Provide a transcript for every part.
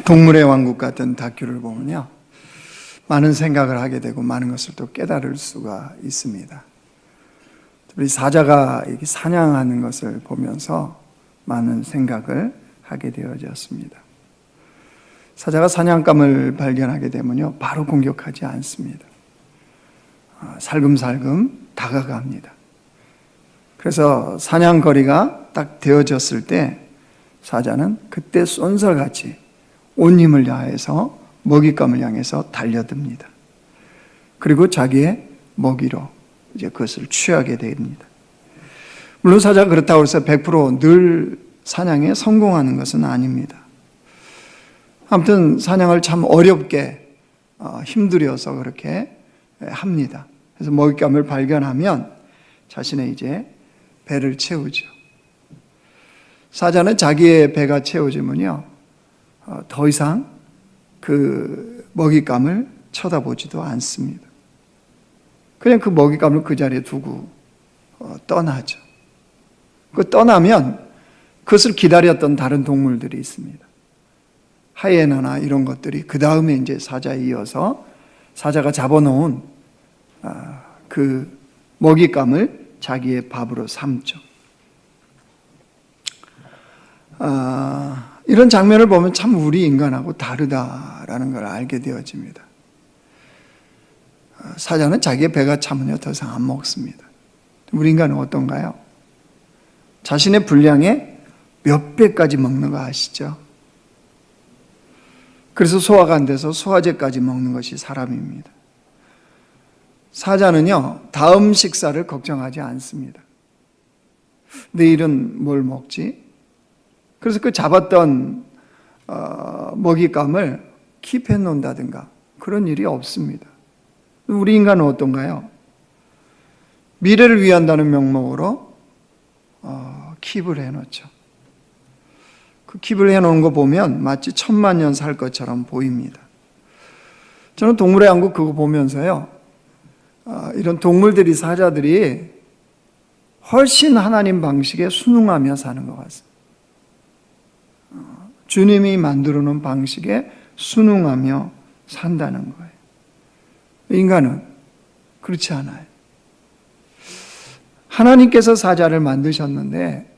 동물의 왕국 같은 다큐를 보면요, 많은 생각을 하게 되고 많은 것을 또 깨달을 수가 있습니다. 우리 사자가 이렇게 사냥하는 것을 보면서 많은 생각을 하게 되어졌습니다. 사자가 사냥감을 발견하게 되면요, 바로 공격하지 않습니다. 살금살금 다가갑니다. 그래서 사냥거리가 딱 되어졌을 때 사자는 그때 쏜살같이 온 힘을 다해서 먹잇감을 향해서 달려듭니다. 그리고 자기의 먹이로 이제 그것을 취하게 됩니다. 물론 사자가 그렇다고 해서 100% 사냥에 성공하는 것은 아닙니다. 아무튼 사냥을 참 어렵게 힘들여서 그렇게 합니다. 그래서 먹잇감을 발견하면 자신의 이제 배를 채우죠. 사자는 자기의 배가 채워지면요, 더 이상 그 먹잇감을 쳐다보지도 않습니다. 그냥 그 먹잇감을 그 자리에 두고 떠나죠. 그 떠나면 그것을 기다렸던 다른 동물들이 있습니다. 하이에나나 이런 것들이 그 다음에 이제 사자에 이어서 사자가 잡아놓은 그 먹잇감을 자기의 밥으로 삼죠. 이런 장면을 보면 참 우리 인간하고 다르다라는 걸 알게 되어집니다. 사자는 자기의 배가 차면요 더 이상 안 먹습니다. 우리 인간은 어떤가요? 자신의 분량의 몇 배까지 먹는 거 아시죠? 그래서 소화가 안 돼서 소화제까지 먹는 것이 사람입니다. 사자는요, 다음 식사를 걱정하지 않습니다. 내일은 뭘 먹지? 그래서 그 잡았던 먹잇감을 킵해 놓는다든가 그런 일이 없습니다. 우리 인간은 어떤가요? 미래를 위한다는 명목으로 킵을 해놓죠. 그 킵을 해놓은 거 보면 마치 1000만 년 살 것처럼 보입니다. 저는 동물의 왕국 그거 보면서요, 이런 동물들이, 사자들이 훨씬 하나님 방식에 순응하며 사는 것 같습니다. 주님이 만들어 놓은 방식에 순응하며 산다는 거예요. 인간은 그렇지 않아요. 하나님께서 사자를 만드셨는데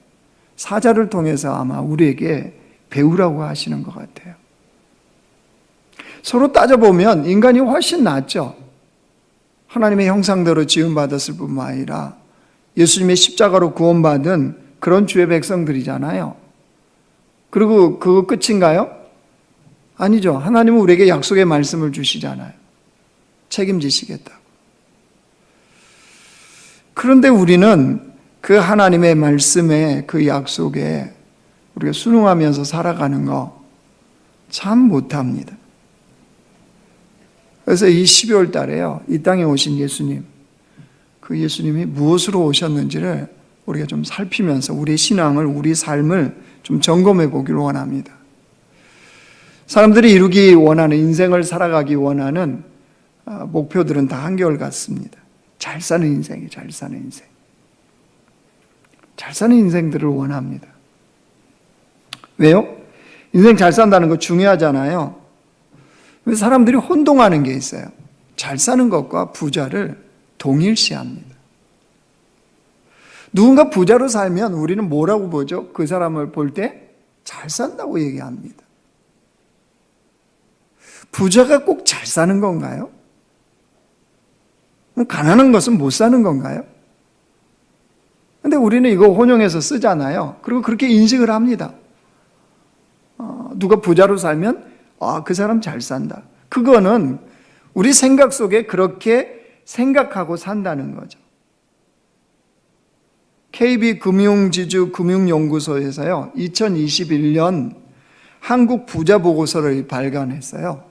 사자를 통해서 아마 우리에게 배우라고 하시는 것 같아요. 서로 따져보면 인간이 훨씬 낫죠. 하나님의 형상대로 지음받았을 뿐만 아니라 예수님의 십자가로 구원받은 그런 주의 백성들이잖아요. 그리고 그거 끝인가요? 아니죠. 하나님은 우리에게 약속의 말씀을 주시잖아요. 책임지시겠다고. 그런데 우리는 그 하나님의 말씀에, 그 약속에 우리가 순응하면서 살아가는 거 참 못합니다. 그래서 이 12월 달에요, 이 땅에 오신 예수님, 그 예수님이 무엇으로 오셨는지를 우리가 좀 살피면서 우리 신앙을, 우리 삶을 좀 점검해 보기를 원합니다. 사람들이 이루기 원하는, 인생을 살아가기 원하는 목표들은 다 한결같습니다. 잘 사는 인생이, 잘 사는 인생. 잘 사는 인생들을 원합니다. 왜요? 인생 잘 산다는 거 중요하잖아요. 사람들이 혼동하는 게 있어요. 잘 사는 것과 부자를 동일시합니다. 누군가 부자로 살면 우리는 뭐라고 보죠? 그 사람을 볼 때 잘 산다고 얘기합니다. 부자가 꼭 잘 사는 건가요? 가난한 것은 못 사는 건가요? 근데 우리는 이거 혼용해서 쓰잖아요. 그리고 그렇게 인식을 합니다. 누가 부자로 살면 그 사람 잘 산다. 그거는 우리 생각 속에 그렇게 생각하고 산다는 거죠. KB금융지주 금융연구소에서요, 2021년 한국 부자 보고서를 발간했어요.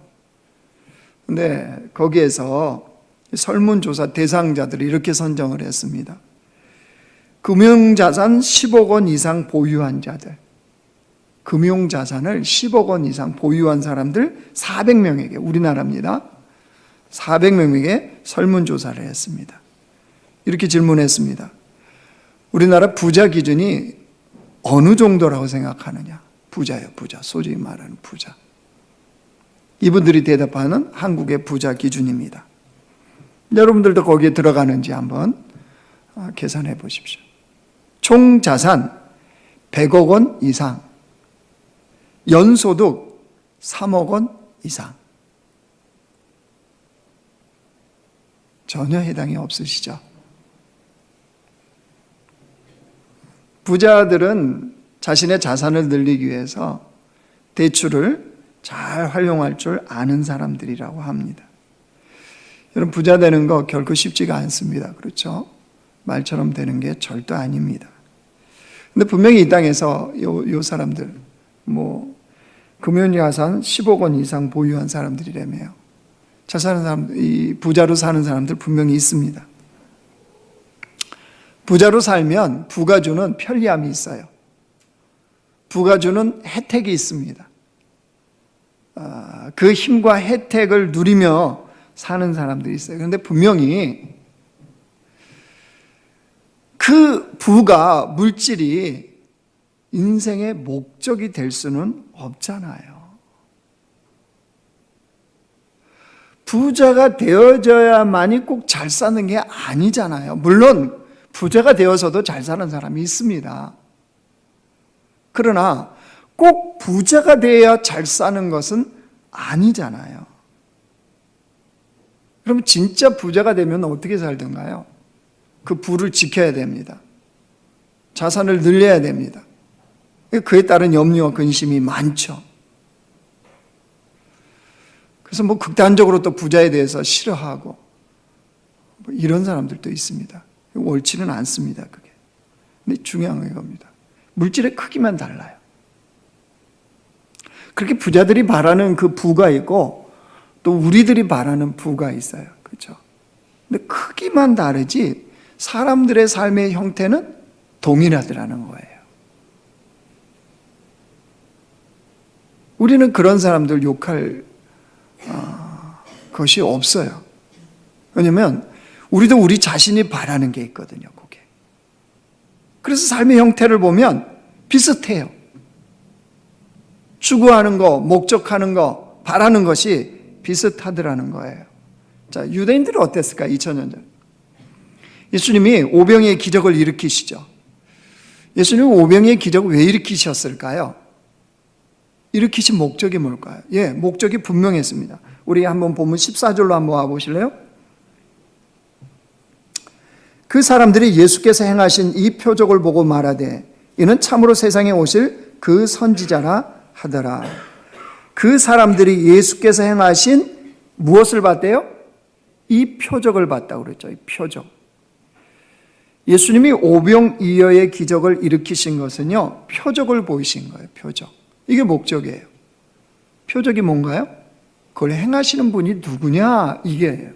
근데 거기에서 설문조사 대상자들을 이렇게 선정을 했습니다. 금융자산 10억 원 이상 보유한 자들, 금융자산을 10억 원 이상 보유한 사람들 400명에게, 우리나라입니다. 400명에게 설문조사를 했습니다. 이렇게 질문했습니다. 우리나라 부자 기준이 어느 정도라고 생각하느냐? 부자예요, 부자. 소위 말하는 부자. 이분들이 대답하는 한국의 부자 기준입니다. 여러분들도 거기에 들어가는지 한번 계산해 보십시오. 총 자산 100억 원 이상, 연소득 3억 원 이상. 전혀 해당이 없으시죠? 부자들은 자신의 자산을 늘리기 위해서 대출을 잘 활용할 줄 아는 사람들이라고 합니다. 여러분, 부자 되는 거 결코 쉽지가 않습니다. 그렇죠? 말처럼 되는 게 절대 아닙니다. 근데 분명히 이 땅에서 요 사람들, 금융자산 10억 원 이상 보유한 사람들이라며요. 잘 사는 사람들, 이 부자로 사는 사람들 분명히 있습니다. 부자로 살면 부가 주는 편리함이 있어요. 부가 주는 혜택이 있습니다. 그 힘과 혜택을 누리며 사는 사람들이 있어요. 그런데 분명히 그 부가, 물질이 인생의 목적이 될 수는 없잖아요. 부자가 되어져야만이 꼭 잘 사는 게 아니잖아요. 물론 부자가 되어서도 잘 사는 사람이 있습니다. 그러나 꼭 부자가 돼야 잘 사는 것은 아니잖아요. 그럼 진짜 부자가 되면 어떻게 살던가요? 그 부를 지켜야 됩니다. 자산을 늘려야 됩니다. 그에 따른 염려와 근심이 많죠. 그래서 극단적으로 또 부자에 대해서 싫어하고 이런 사람들도 있습니다. 옳지는 않습니다, 그게. 근데 중요한 게 겁니다. 물질의 크기만 달라요. 그렇게 부자들이 바라는 그 부가 있고 또 우리들이 바라는 부가 있어요. 그렇죠? 근데 크기만 다르지 사람들의 삶의 형태는 동일하더라는 거예요. 우리는 그런 사람들 욕할 것이 없어요. 왜냐하면 우리도 우리 자신이 바라는 게 있거든요, 그게. 그래서 삶의 형태를 보면 비슷해요. 추구하는 거, 목적하는 거, 바라는 것이 비슷하더라는 거예요. 자, 유대인들은 어땠을까? 2000년 전. 예수님이 오병이의 기적을 일으키시죠. 예수님은 오병이의 기적을 왜 일으키셨을까요? 일으키신 목적이 뭘까요? 목적이 분명했습니다. 우리 한번 보면 14절로 한번 와보실래요? 그 사람들이 예수께서 행하신 이 표적을 보고 말하되 이는 참으로 세상에 오실 그 선지자라 하더라. 그 사람들이 예수께서 행하신 무엇을 봤대요? 이 표적을 봤다고 그랬죠. 이 표적. 예수님이 오병이어의 기적을 일으키신 것은요, 표적을 보이신 거예요. 표적. 이게 목적이에요. 표적이 뭔가요? 그걸 행하시는 분이 누구냐? 이게예요.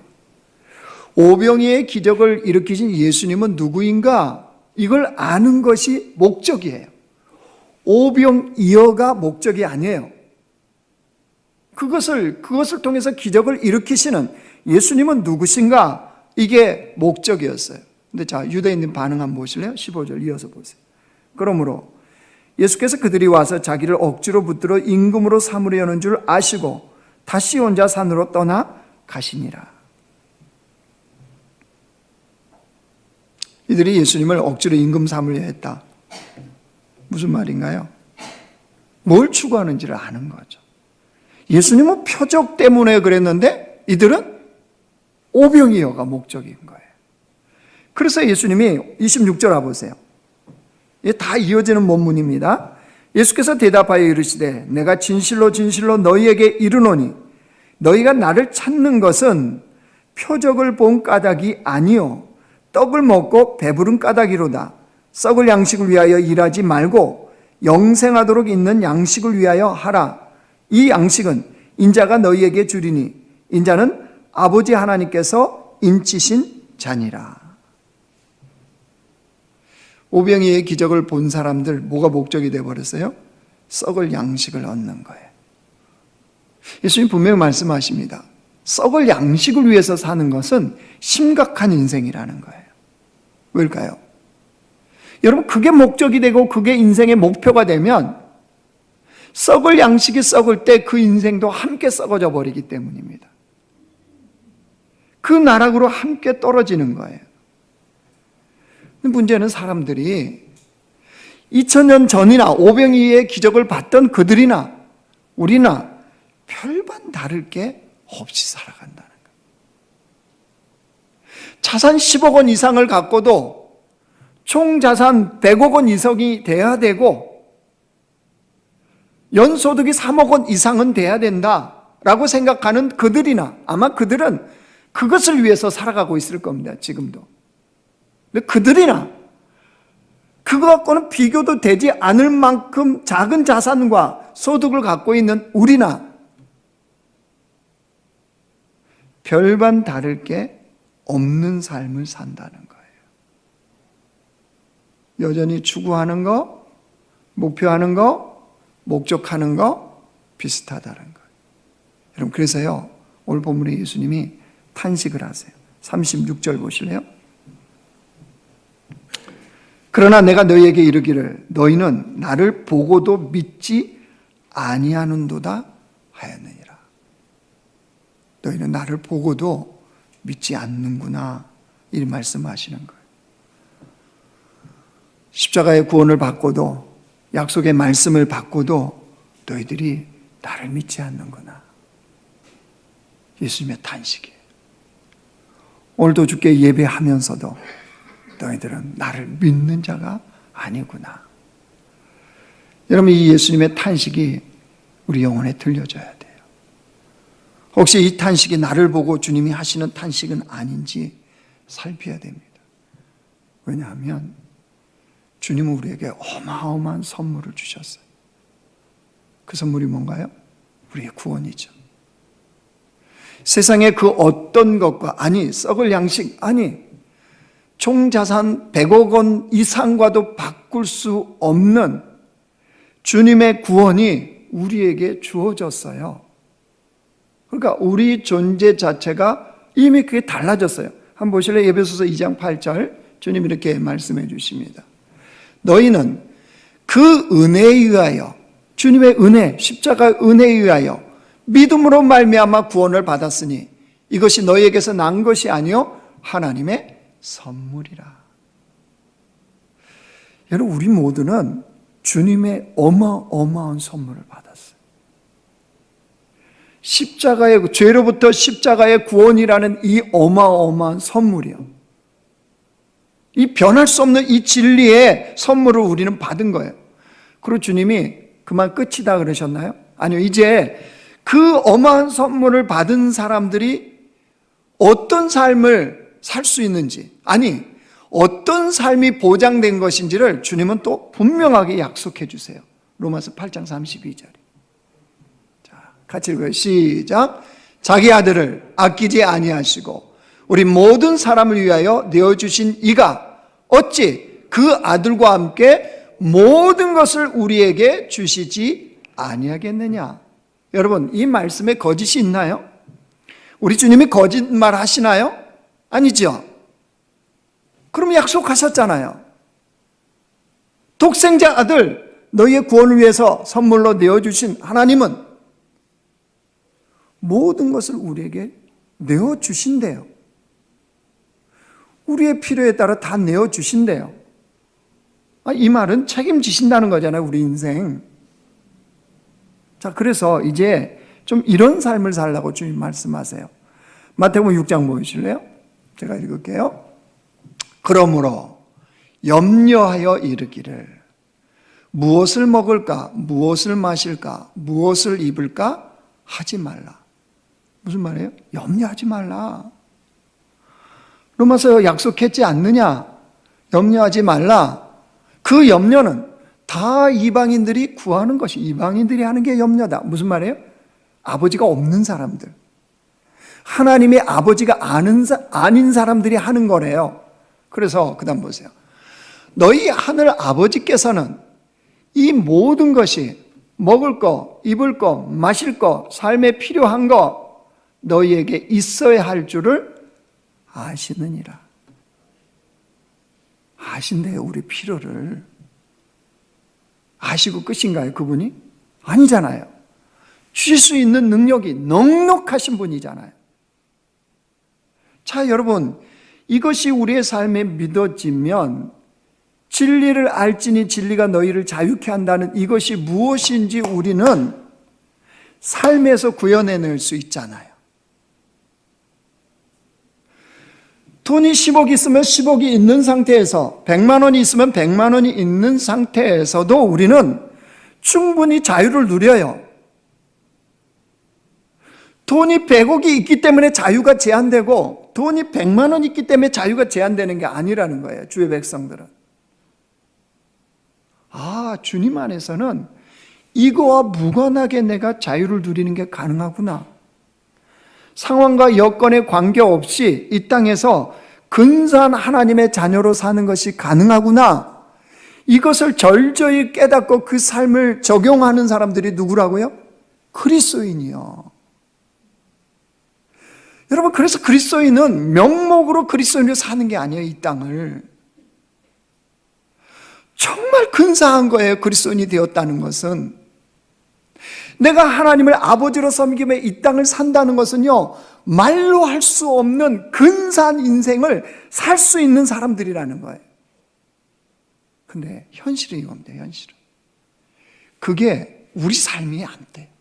오병이의 기적을 일으키신 예수님은 누구인가? 이걸 아는 것이 목적이에요. 오병이어가 목적이 아니에요. 그것을 통해서 기적을 일으키시는 예수님은 누구신가? 이게 목적이었어요. 근데 자, 유대인들 반응 한번 보실래요? 15절 이어서 보세요. 그러므로 예수께서 그들이 와서 자기를 억지로 붙들어 임금으로 삼으려는 줄 아시고 다시 혼자 산으로 떠나 가시니라. 이들이 예수님을 억지로 임금 삼으려 했다. 무슨 말인가요? 뭘 추구하는지를 아는 거죠. 예수님은 표적 때문에 그랬는데 이들은 오병이어가 목적인 거예요. 그래서 예수님이 26절 와보세요. 이게 다 이어지는 본문입니다. 예수께서 대답하여 이르시되 내가 진실로 진실로 너희에게 이르노니 너희가 나를 찾는 것은 표적을 본 까닭이 아니요 떡을 먹고 배부른 까닭이로다. 썩을 양식을 위하여 일하지 말고 영생하도록 있는 양식을 위하여 하라. 이 양식은 인자가 너희에게 주리니 인자는 아버지 하나님께서 인치신 자니라. 오병이의 기적을 본 사람들 뭐가 목적이 되어버렸어요? 썩을 양식을 얻는 거예요. 예수님 분명히 말씀하십니다. 썩을 양식을 위해서 사는 것은 심각한 인생이라는 거예요. 왜일까요? 여러분, 그게 목적이 되고 그게 인생의 목표가 되면 썩을 양식이 썩을 때 그 인생도 함께 썩어져 버리기 때문입니다. 그 나락으로 함께 떨어지는 거예요. 문제는 사람들이 2000년 전이나 오병이의 기적을 봤던 그들이나 우리나 별반 다를 게 없이 살아간다는 거예요. 자산 10억 원 이상을 갖고도 총 자산 100억 원 이상이 돼야 되고 연소득이 3억 원 이상은 돼야 된다라고 생각하는 그들이나 아마 그들은 그것을 위해서 살아가고 있을 겁니다. 지금도. 근데 그들이나 그거 갖고는 비교도 되지 않을 만큼 작은 자산과 소득을 갖고 있는 우리나 별반 다를 게 없는 삶을 산다는 거예요. 여전히 추구하는 거, 목표하는 거, 목적하는 거 비슷하다는 거예요. 여러분, 그래서요, 오늘 본문에 예수님이 탄식을 하세요. 36절 보실래요? 그러나 내가 너희에게 이르기를 너희는 나를 보고도 믿지 아니하는도다 하였느니라. 너희는 나를 보고도 믿지 않는구나, 이 말씀하시는 거예요. 십자가의 구원을 받고도 약속의 말씀을 받고도 너희들이 나를 믿지 않는구나. 예수님의 탄식이에요. 오늘도 주께 예배하면서도 너희들은 나를 믿는 자가 아니구나. 여러분, 이 예수님의 탄식이 우리 영혼에 들려져야 돼요. 혹시 이 탄식이 나를 보고 주님이 하시는 탄식은 아닌지 살펴야 됩니다. 왜냐하면 주님은 우리에게 어마어마한 선물을 주셨어요. 그 선물이 뭔가요? 우리의 구원이죠. 세상의 그 어떤 것과, 아니 썩을 양식, 아니 총자산 100억 원 이상과도 바꿀 수 없는 주님의 구원이 우리에게 주어졌어요. 그러니까 우리 존재 자체가 이미 그게 달라졌어요. 한번 보실래요? 에베소서 2장 8절 주님 이렇게 말씀해 주십니다. 너희는 그 은혜에 의하여, 주님의 은혜, 십자가의 은혜에 의하여 믿음으로 말미암아 구원을 받았으니 이것이 너희에게서 난 것이 아니요 하나님의 선물이라. 여러분, 우리 모두는 주님의 어마어마한 선물을 받았어요. 십자가의, 죄로부터 십자가의 구원이라는 이 어마어마한 선물이요, 이 변할 수 없는 이 진리의 선물을 우리는 받은 거예요. 그리고 주님이 그만 끝이다 그러셨나요? 아니요. 이제 그 어마한 선물을 받은 사람들이 어떤 삶을 살 수 있는지, 아니 어떤 삶이 보장된 것인지를 주님은 또 분명하게 약속해 주세요. 로마서 8장 32절. 자, 같이 읽어요. 시작. 자기 아들을 아끼지 아니하시고 우리 모든 사람을 위하여 내어주신 이가 어찌 그 아들과 함께 모든 것을 우리에게 주시지 아니하겠느냐. 여러분, 이 말씀에 거짓이 있나요? 우리 주님이 거짓말 하시나요? 아니죠. 그럼 약속하셨잖아요. 독생자 아들 너희의 구원을 위해서 선물로 내어주신 하나님은 모든 것을 우리에게 내어주신대요. 우리의 필요에 따라 다 내어주신대요. 이 말은 책임지신다는 거잖아요, 우리 인생. 자, 그래서 이제 좀 이런 삶을 살라고 주님 말씀하세요. 마태복음 6장 보이실래요? 제가 읽을게요. 그러므로 염려하여 이르기를 무엇을 먹을까, 무엇을 마실까, 무엇을 입을까 하지 말라. 무슨 말이에요? 염려하지 말라. 로마서 약속했지 않느냐? 염려하지 말라. 그 염려는 다 이방인들이 구하는 것이, 이방인들이 하는 게 염려다. 무슨 말이에요? 아버지가 없는 사람들, 하나님의 아버지가 아닌 사람들이 하는 거래요. 그래서 그 다음 보세요. 너희 하늘 아버지께서는 이 모든 것이 먹을 거, 입을 거, 마실 거, 삶에 필요한 거 너희에게 있어야 할 줄을 아시느니라. 아신대요, 우리 필요를. 아시고 끝인가요, 그분이? 아니잖아요. 주실 수 있는 능력이 넉넉하신 분이잖아요. 자, 여러분, 이것이 우리의 삶에 믿어지면 진리를 알지니 진리가 너희를 자유케 한다는 이것이 무엇인지 우리는 삶에서 구현해낼 수 있잖아요. 돈이 10억 있으면 10억이 있는 상태에서 100만 원이 있으면 100만 원이 있는 상태에서도 우리는 충분히 자유를 누려요. 돈이 100억이 있기 때문에 자유가 제한되고 돈이 100만 원이 있기 때문에 자유가 제한되는 게 아니라는 거예요. 주의 백성들은. 아, 주님 안에서는 이거와 무관하게 내가 자유를 누리는 게 가능하구나. 상황과 여건에 관계없이 이 땅에서 근사한 하나님의 자녀로 사는 것이 가능하구나. 이것을 절저히 깨닫고 그 삶을 적용하는 사람들이 누구라고요? 그리스도인이요. 여러분, 그래서 그리스도인은 명목으로 그리스도인으로 사는 게 아니에요, 이 땅을. 정말 근사한 거예요, 그리스도인이 되었다는 것은. 내가 하나님을 아버지로 섬기며 이 땅을 산다는 것은요, 말로 할 수 없는 근사한 인생을 살 수 있는 사람들이라는 거예요. 근데 현실은 이겁니다, 현실은. 그게 우리 삶이 안 돼.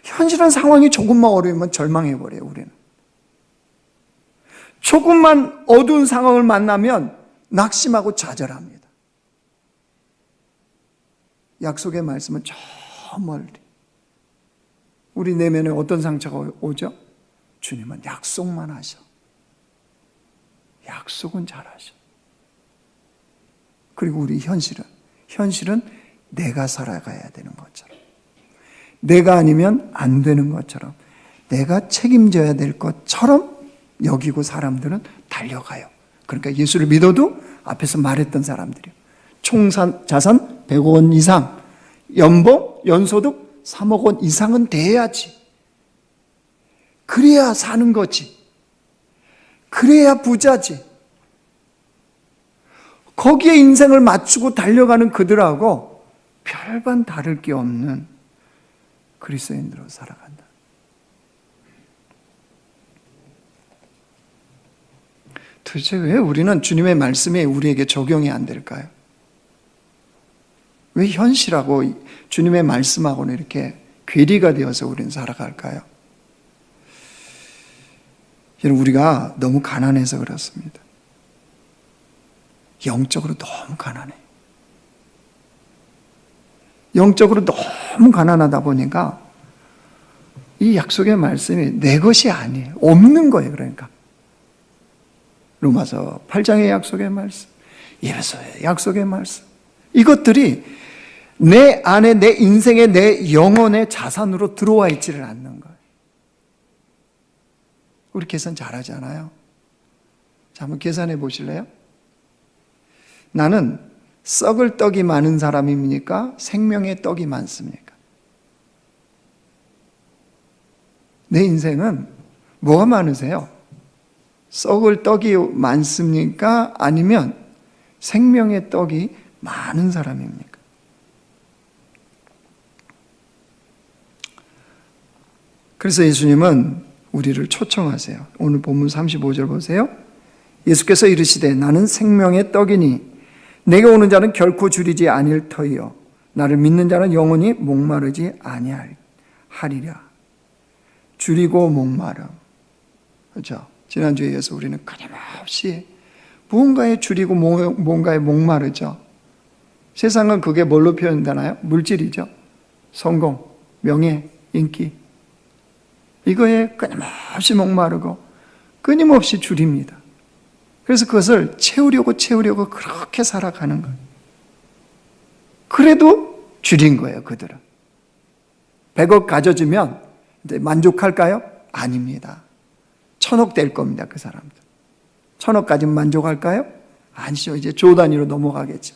현실은 상황이 조금만 어려우면 절망해버려요, 우리는. 조금만 어두운 상황을 만나면 낙심하고 좌절합니다. 약속의 말씀은 저 멀리. 우리 내면에 어떤 상처가 오죠? 주님은 약속만 하셔. 약속은 잘하셔. 그리고 우리 현실은 내가 살아가야 되는 것처럼, 내가 아니면 안 되는 것처럼, 내가 책임져야 될 것처럼 여기고 사람들은 달려가요. 그러니까 예수를 믿어도 앞에서 말했던 사람들이요. 자산 100억 원 이상, 연소득 3억 원 이상은 돼야지. 그래야 사는 거지. 그래야 부자지. 거기에 인생을 맞추고 달려가는 그들하고 별반 다를 게 없는 그리스도인으로 살아간다. 도대체 왜 우리는 주님의 말씀이 우리에게 적용이 안 될까요? 왜 현실하고 주님의 말씀하고는 이렇게 괴리가 되어서 우리는 살아갈까요? 여러분, 우리가 너무 가난해서 그렇습니다. 영적으로 너무 가난해. 영적으로 너무 가난하다 보니까 이 약속의 말씀이 내 것이 아니에요. 없는 거예요, 그러니까. 로마서 8장의 약속의 말씀, 에베소의 약속의 말씀, 이것들이 내 안에, 내 인생에, 내 영혼의 자산으로 들어와 있지를 않는 거예요. 우리 계산 잘하잖아요. 자, 한번 계산해 보실래요? 나는 썩을 떡이 많은 사람입니까? 생명의 떡이 많습니까? 내 인생은 뭐가 많으세요? 썩을 떡이 많습니까? 아니면 생명의 떡이 많은 사람입니까? 그래서 예수님은 우리를 초청하세요. 오늘 본문 35절 보세요. 예수께서 이르시되 나는 생명의 떡이니 내게 오는 자는 결코 줄이지 아니할 터이요 나를 믿는 자는 영원히 목마르지 아니하리라. 줄이고 목마름. 그렇죠? 지난주에 이어서 우리는 끊임없이 무언가에 줄이고 뭔가에 목마르죠. 세상은 그게 뭘로 표현되나요? 물질이죠. 성공, 명예, 인기. 이거에 끊임없이 목마르고 끊임없이 줄입니다. 그래서 그것을 채우려고 그렇게 살아가는 거예요. 그래도 줄인 거예요, 그들은. 100억 가져주면 이제 만족할까요? 아닙니다. 1000억 될 겁니다, 그 사람들. 1000억까지는 만족할까요? 아니죠. 이제 조 단위로 넘어가겠죠.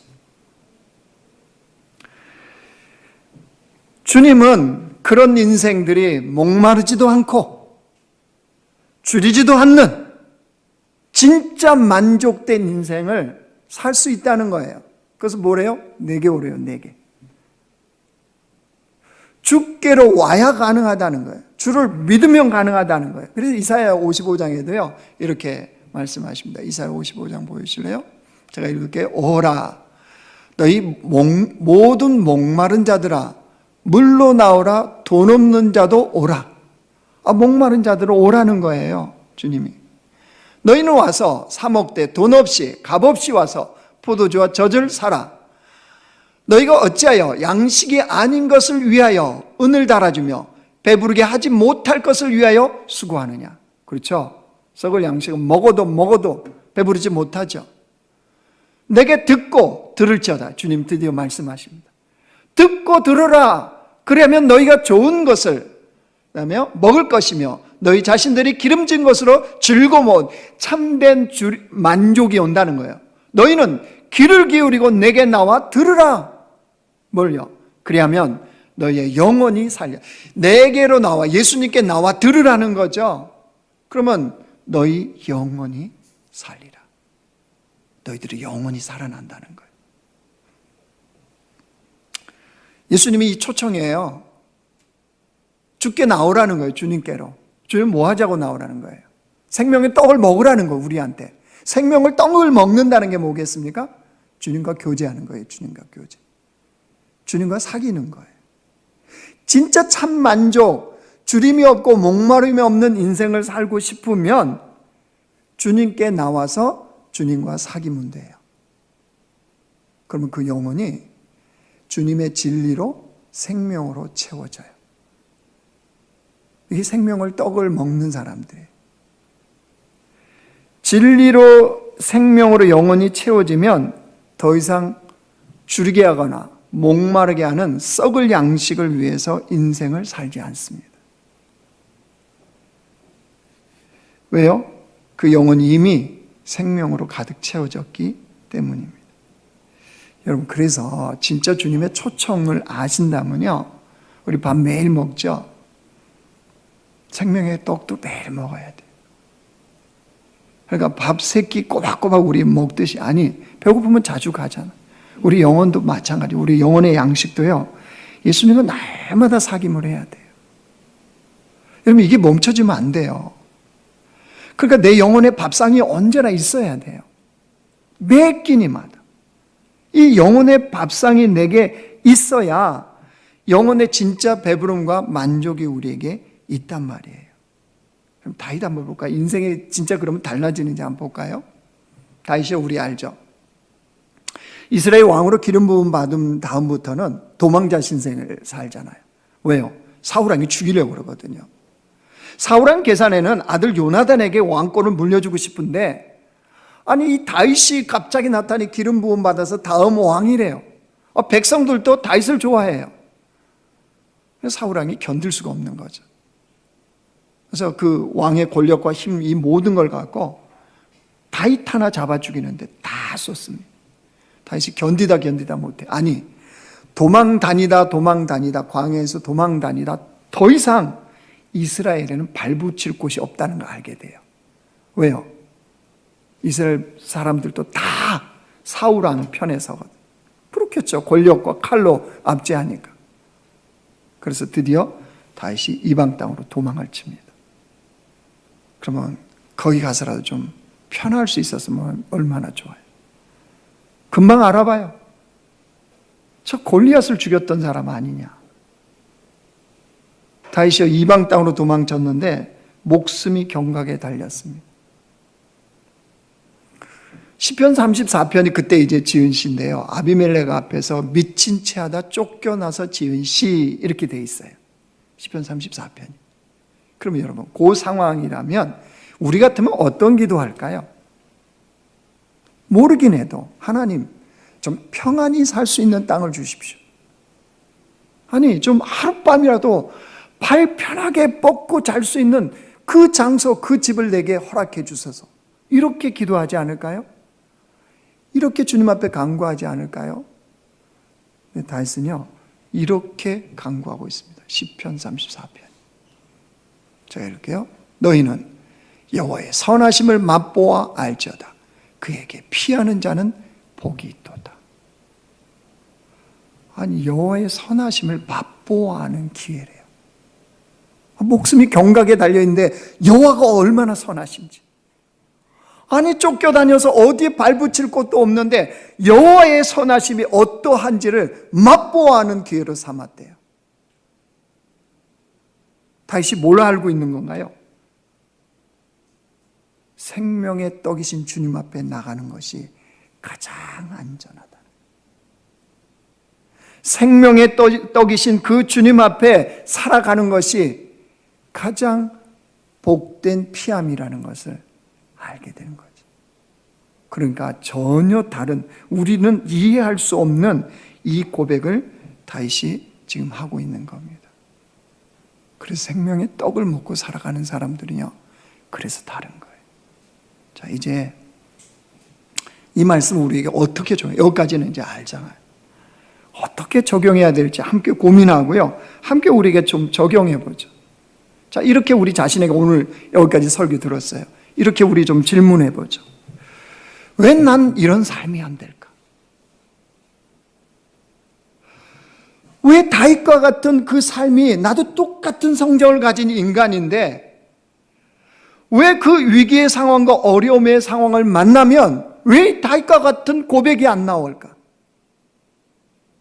주님은 그런 인생들이 목마르지도 않고 줄이지도 않는 진짜 만족된 인생을 살 수 있다는 거예요. 그래서 뭐래요? 내게 오래요, 내게. 주께로 와야 가능하다는 거예요. 주를 믿으면 가능하다는 거예요. 그래서 이사야 55장에도요 이렇게 말씀하십니다. 이사야 55장 보이실래요? 제가 읽을게요. 오라 너희 모든 목마른 자들아 물로 나오라. 돈 없는 자도 오라. 목마른 자들은 오라는 거예요. 주님이 너희는 와서 사 먹되 돈 없이 값 없이 와서 포도주와 젖을 사라. 너희가 어찌하여 양식이 아닌 것을 위하여 은을 달아주며 배부르게 하지 못할 것을 위하여 수고하느냐. 그렇죠? 썩을 양식은 먹어도 배부르지 못하죠. 내게 듣고 들을지어다. 주님 드디어 말씀하십니다. 듣고 들으라. 그러면 너희가 좋은 것을 그다음에 먹을 것이며 너희 자신들이 기름진 것으로 즐거운 참된 만족이 온다는 거예요. 너희는 귀를 기울이고 내게 나와 들으라. 뭘요? 그리하면 너희의 영혼이 살려. 내게로 나와 예수님께 나와 들으라는 거죠. 그러면 너희 영혼이 살리라. 너희들의 영혼이 살아난다는 거예요. 예수님이 이 초청이에요. 주께 나오라는 거예요. 주님께로. 주님 뭐 하자고 나오라는 거예요? 생명의 떡을 먹으라는 거예요. 우리한테. 생명을 떡을 먹는다는 게 뭐겠습니까? 주님과 교제하는 거예요. 주님과 교제. 주님과 사귀는 거예요. 진짜 참 만족, 주림이 없고 목마름이 없는 인생을 살고 싶으면 주님께 나와서 주님과 사귀면 돼요. 그러면 그 영혼이 주님의 진리로 생명으로 채워져요. 이게 생명을 떡을 먹는 사람들이에요. 진리로 생명으로 영혼이 채워지면 더 이상 줄이게 하거나 목마르게 하는 썩을 양식을 위해서 인생을 살지 않습니다. 왜요? 그 영혼이 이미 생명으로 가득 채워졌기 때문입니다. 여러분, 그래서 진짜 주님의 초청을 아신다면요, 우리 밥 매일 먹죠? 생명의 떡도 매일 먹어야 돼요. 그러니까 밥 세 끼 꼬박꼬박 우리 먹듯이, 아니, 배고프면 자주 가잖아. 우리 영혼도 마찬가지. 우리 영혼의 양식도요, 예수님과 날마다 사귐을 해야 돼요. 여러분, 이게 멈춰지면 안 돼요. 그러니까 내 영혼의 밥상이 언제나 있어야 돼요. 매 끼니마다. 이 영혼의 밥상이 내게 있어야 영혼의 진짜 배부름과 만족이 우리에게 있단 말이에요. 그럼 다윗 한번 볼까요? 인생이 진짜 그러면 달라지는지 한번 볼까요? 다윗이 우리 알죠? 이스라엘 왕으로 기름 부음 받은 다음부터는 도망자 신생을 살잖아요. 왜요? 사울왕이 죽이려고 그러거든요. 사울왕 계산에는 아들 요나단에게 왕권을 물려주고 싶은데, 아니 이 다윗이 갑자기 나타나니 기름 부음 받아서 다음 왕이래요. 백성들도 다윗을 좋아해요. 그래서 사울왕이 견딜 수가 없는 거죠. 그래서 그 왕의 권력과 힘, 이 모든 걸 갖고 다윗 하나 잡아 죽이는데 다 쏟습니다. 다윗이 견디다 못해. 아니, 도망 다니다 광야에서 도망 다니다 더 이상 이스라엘에는 발붙일 곳이 없다는 걸 알게 돼요. 왜요? 이스라엘 사람들도 다 사울왕 편에 서거든요. 그렇겠죠. 권력과 칼로 압제하니까. 그래서 드디어 다윗이 이방 땅으로 도망을 칩니다. 그러면 거기 가서라도 좀 편할 수 있었으면 얼마나 좋아요. 금방 알아봐요. 저 골리앗을 죽였던 사람 아니냐. 다윗이 이방 땅으로 도망쳤는데 목숨이 경각에 달렸습니다. 시편 34편이 그때 이제 지은 시인데요. 아비멜렉 앞에서 미친 채 하다 쫓겨나서 지은 시, 이렇게 돼 있어요. 시편 34편이. 그러면 여러분, 그 상황이라면 우리 같으면 어떤 기도할까요? 모르긴 해도 하나님 좀 평안히 살 수 있는 땅을 주십시오. 아니 좀 하룻밤이라도 발 편하게 뻗고 잘 수 있는 그 장소, 그 집을 내게 허락해 주소서. 이렇게 기도하지 않을까요? 이렇게 주님 앞에 간구하지 않을까요? 근데 다윗은요, 이렇게 간구하고 있습니다. 시편 34편. 제가 읽을게요. 너희는 여호와의 선하심을 맛보아 알지어다. 그에게 피하는 자는 복이 있도다. 아니, 여호와의 선하심을 맛보아하는 기회래요. 목숨이 경각에 달려있는데 여호와가 얼마나 선하신지. 아니, 쫓겨다녀서 어디에 발붙일 곳도 없는데 여호와의 선하심이 어떠한지를 맛보아하는 기회로 삼았대요. 다시 뭘 알고 있는 건가요? 생명의 떡이신 주님 앞에 나가는 것이 가장 안전하다. 생명의 떡이신 그 주님 앞에 살아가는 것이 가장 복된 피함이라는 것을 알게 되는 거죠. 그러니까 전혀 다른, 우리는 이해할 수 없는 이 고백을 다윗이 지금 하고 있는 겁니다. 그래서 생명의 떡을 먹고 살아가는 사람들은요, 그래서 다른 거예요. 자, 이제 이 말씀을 우리에게 어떻게 여기까지는 이제 알잖아요. 어떻게 적용해야 될지 함께 고민하고요, 함께 우리에게 좀 적용해 보죠. 자, 이렇게 우리 자신에게 오늘 여기까지 설교 들었어요. 이렇게 우리 좀 질문해 보죠. 왜 난 이런 삶이 안 될까? 왜 다윗과 같은 그 삶이, 나도 똑같은 성정을 가진 인간인데 왜 그 위기의 상황과 어려움의 상황을 만나면 왜 다윗과 같은 고백이 안 나올까?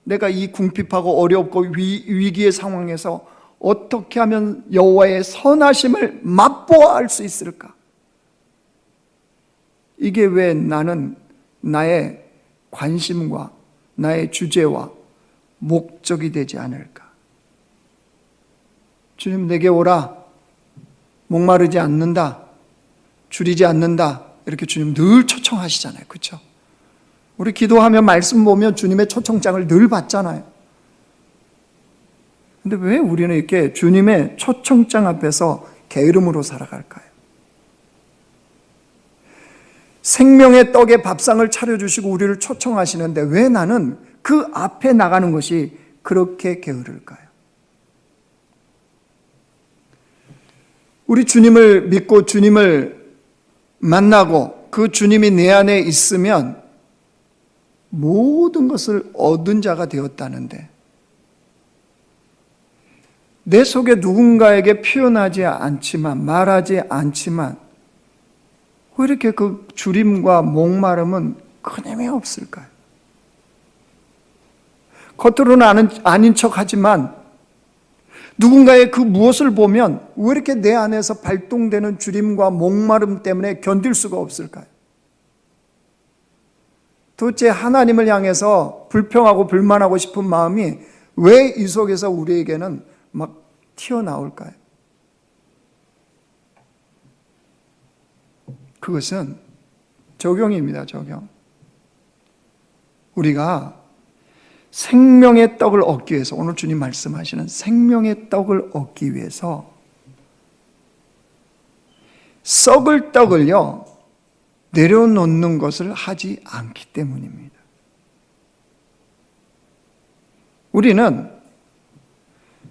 내가 이 궁핍하고 어렵고 위기의 상황에서 어떻게 하면 여호와의 선하심을 맛보아 알 수 있을까? 이게 왜 나는 나의 관심과 나의 주제와 목적이 되지 않을까? 주님, 내게 오라. 목마르지 않는다. 줄이지 않는다. 이렇게 주님 늘 초청하시잖아요. 그렇죠? 우리 기도하며 말씀 보면 주님의 초청장을 늘 받잖아요. 근데 왜 우리는 이렇게 주님의 초청장 앞에서 게으름으로 살아갈까요? 생명의 떡의 밥상을 차려주시고 우리를 초청하시는데 왜 나는 그 앞에 나가는 것이 그렇게 게으를까요? 우리 주님을 믿고 주님을 만나고 그 주님이 내 안에 있으면 모든 것을 얻은 자가 되었다는데 내 속에 누군가에게 표현하지 않지만, 말하지 않지만 왜 이렇게 그 주림과 목마름은 끊임이 없을까요? 겉으로는 아닌 척하지만 누군가의 그 무엇을 보면 왜 이렇게 내 안에서 발동되는 주림과 목마름 때문에 견딜 수가 없을까요? 도대체 하나님을 향해서 불평하고 불만하고 싶은 마음이 왜 이 속에서 우리에게는 막 튀어나올까요? 그것은 적용입니다. 적용. 우리가 생명의 떡을 얻기 위해서, 오늘 주님 말씀하시는 생명의 떡을 얻기 위해서 썩을 떡을요 내려놓는 것을 하지 않기 때문입니다. 우리는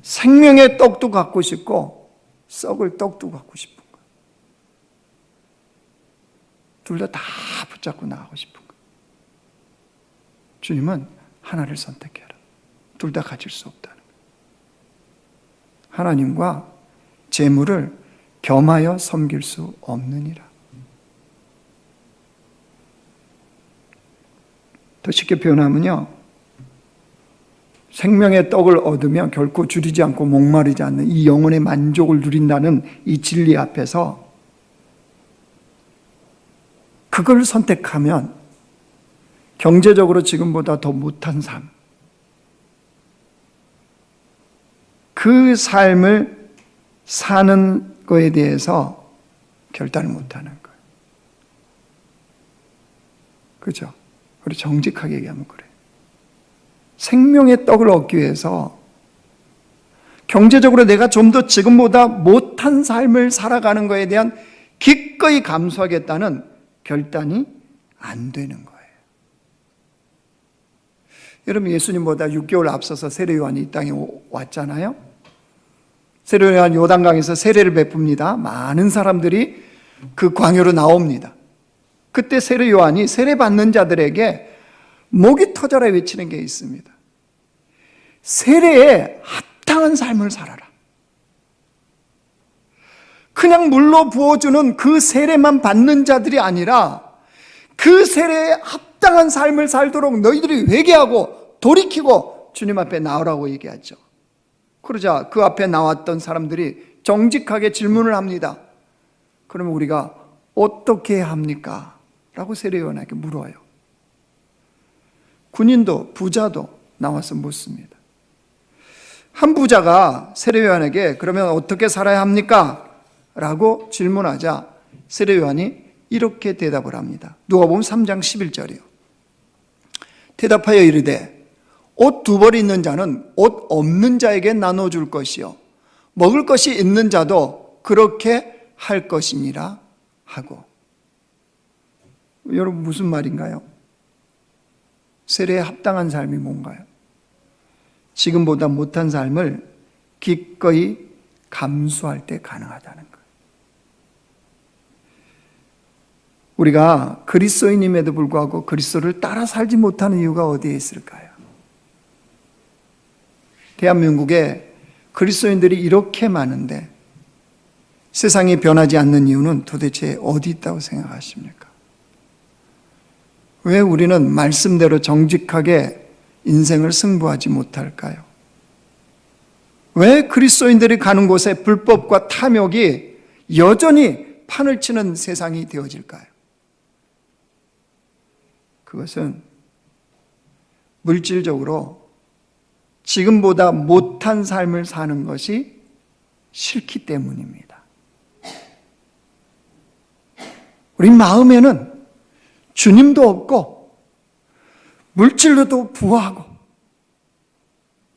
생명의 떡도 갖고 싶고 썩을 떡도 갖고 싶은 거예요. 둘 다 붙잡고 나가고 싶은 거예요. 주님은 하나를 선택해라. 둘 다 가질 수 없다는 거예요. 하나님과 재물을 겸하여 섬길 수 없느니라. 더 쉽게 표현하면요, 생명의 떡을 얻으면 결코 줄이지 않고 목마르지 않는 이 영혼의 만족을 누린다는 이 진리 앞에서 그걸 선택하면 경제적으로 지금보다 더 못한 삶, 그 삶을 사는 거에 대해서 결단을 못하는 거예요. 그죠? 우리 정직하게 얘기하면 그래요. 생명의 떡을 얻기 위해서 경제적으로 내가 좀 더 지금보다 못한 삶을 살아가는 것에 대한 기꺼이 감수하겠다는 결단이 안 되는 거예요. 여러분, 예수님보다 6개월 앞서서 세례 요한이 이 땅에 왔잖아요. 세례 요한 요단강에서 세례를 베풉니다. 많은 사람들이 그 광야로 나옵니다. 그때 세례 요한이 세례 받는 자들에게 목이 터져라 외치는 게 있습니다. 세례에 합당한 삶을 살아라. 그냥 물로 부어주는 그 세례만 받는 자들이 아니라 그 세례에 합당한 삶을 살도록 너희들이 회개하고 돌이키고 주님 앞에 나오라고 얘기하죠. 그러자 그 앞에 나왔던 사람들이 정직하게 질문을 합니다. 그러면 우리가 어떻게 해야 합니까? 라고 세례요한에게 물어요. 군인도 부자도 나와서 묻습니다. 한 부자가 세례요한에게 그러면 어떻게 살아야 합니까? 라고 질문하자 세례요한이 이렇게 대답을 합니다. 누가복음 3장 11절이요. 대답하여 이르되 옷 2벌 있는 자는 옷 없는 자에게 나눠줄 것이요 먹을 것이 있는 자도 그렇게 할 것이니라 하고. 여러분 무슨 말인가요? 세례에 합당한 삶이 뭔가요? 지금보다 못한 삶을 기꺼이 감수할 때 가능하다는 거예요. 우리가 그리스도인임에도 불구하고 그리스도를 따라 살지 못하는 이유가 어디에 있을까요? 대한민국에 그리스도인들이 이렇게 많은데 세상이 변하지 않는 이유는 도대체 어디 있다고 생각하십니까? 왜 우리는 말씀대로 정직하게 인생을 승부하지 못할까요? 왜 그리스도인들이 가는 곳에 불법과 탐욕이 여전히 판을 치는 세상이 되어질까요? 그것은 물질적으로 지금보다 못한 삶을 사는 것이 싫기 때문입니다. 우리 마음에는 주님도 없고 물질로도 부하고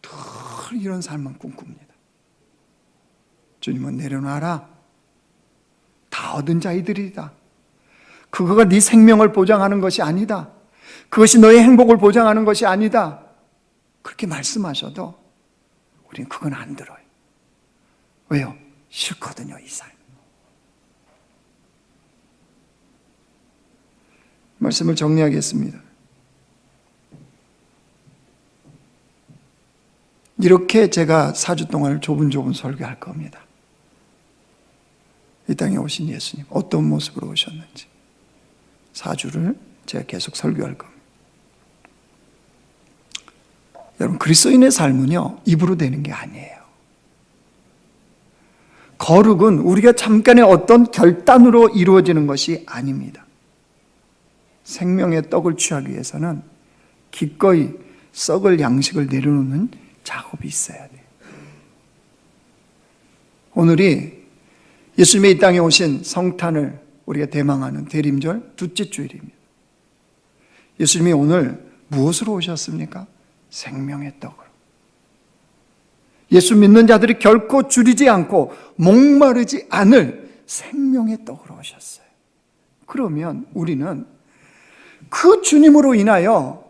늘 이런 삶만 꿈꿉니다. 주님은 내려놔라. 다 얻은 자이들이다. 그거가 네 생명을 보장하는 것이 아니다. 그것이 너의 행복을 보장하는 것이 아니다. 그렇게 말씀하셔도 우리는 그건 안 들어요. 왜요? 싫거든요, 이 삶. 말씀을 정리하겠습니다. 이렇게 제가 4주 동안 조분조분 설교할 겁니다. 이 땅에 오신 예수님 어떤 모습으로 오셨는지 4주를 제가 계속 설교할 겁니다. 여러분, 그리스도인의 삶은요 입으로 되는 게 아니에요. 거룩은 우리가 잠깐의 어떤 결단으로 이루어지는 것이 아닙니다. 생명의 떡을 취하기 위해서는 기꺼이 썩을 양식을 내려놓는 작업이 있어야 돼요. 오늘이 예수님의 이 땅에 오신 성탄을 우리가 대망하는 대림절 둘째 주일입니다. 예수님이 오늘 무엇으로 오셨습니까? 생명의 떡으로. 예수 믿는 자들이 결코 줄이지 않고 목마르지 않을 생명의 떡으로 오셨어요. 그러면 우리는 그 주님으로 인하여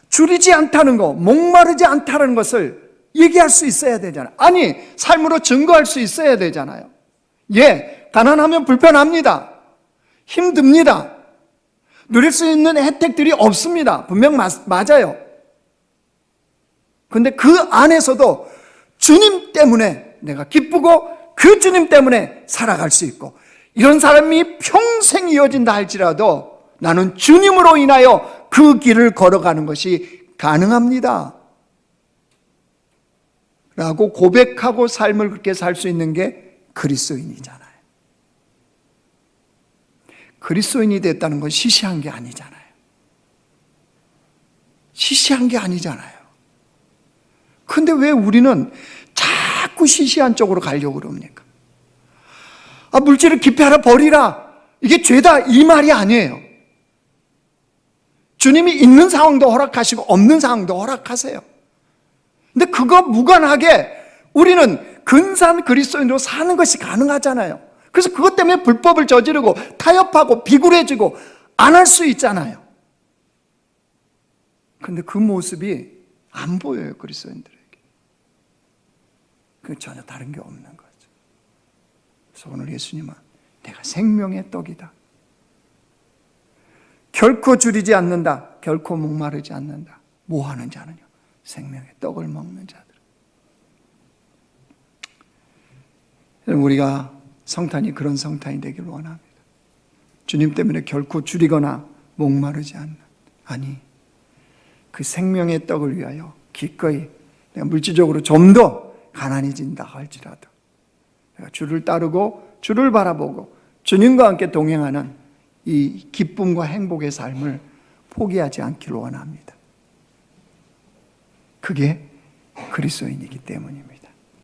줄이지 않다는 것, 목마르지 않다는 것을 얘기할 수 있어야 되잖아요. 아니, 삶으로 증거할 수 있어야 되잖아요. 예, 가난하면 불편합니다. 힘듭니다. 누릴 수 있는 혜택들이 없습니다. 분명 맞아요. 근데 그 안에서도 주님 때문에 내가 기쁘고 그 주님 때문에 살아갈 수 있고, 이런 사람이 평생 이어진다 할지라도 나는 주님으로 인하여 그 길을 걸어가는 것이 가능합니다 라고 고백하고 삶을 그렇게 살 수 있는 게 그리스도인이잖아요. 그리스도인이 됐다는 건 시시한 게 아니잖아요. 시시한 게 아니잖아요. 근데 왜 우리는 자꾸 시시한 쪽으로 가려고 그럽니까? 아, 물질을 기피하라, 버리라, 이게 죄다, 이 말이 아니에요. 주님이 있는 상황도 허락하시고 없는 상황도 허락하세요. 근데 그거 무관하게 우리는 근사한 그리스도인으로 사는 것이 가능하잖아요. 그래서 그것 때문에 불법을 저지르고 타협하고 비굴해지고 안 할 수 있잖아요. 근데 그 모습이 안 보여요, 그리스도인들에게. 그 전혀 다른 게 없는 거죠. 그래서 오늘 예수님은 내가 생명의 떡이다. 결코 줄이지 않는다. 결코 목마르지 않는다. 뭐 하는 자는요? 생명의 떡을 먹는 자들. 우리가 성탄이 그런 성탄이 되기를 원합니다. 주님 때문에 결코 줄이거나 목마르지 않는, 아니 그 생명의 떡을 위하여 기꺼이 내가 물질적으로 좀 더 가난해진다 할지라도 내가 주를 따르고 주를 바라보고 주님과 함께 동행하는 이 기쁨과 행복의 삶을 포기하지 않기를 원합니다. 그게 그리스도인이기 때문입니다.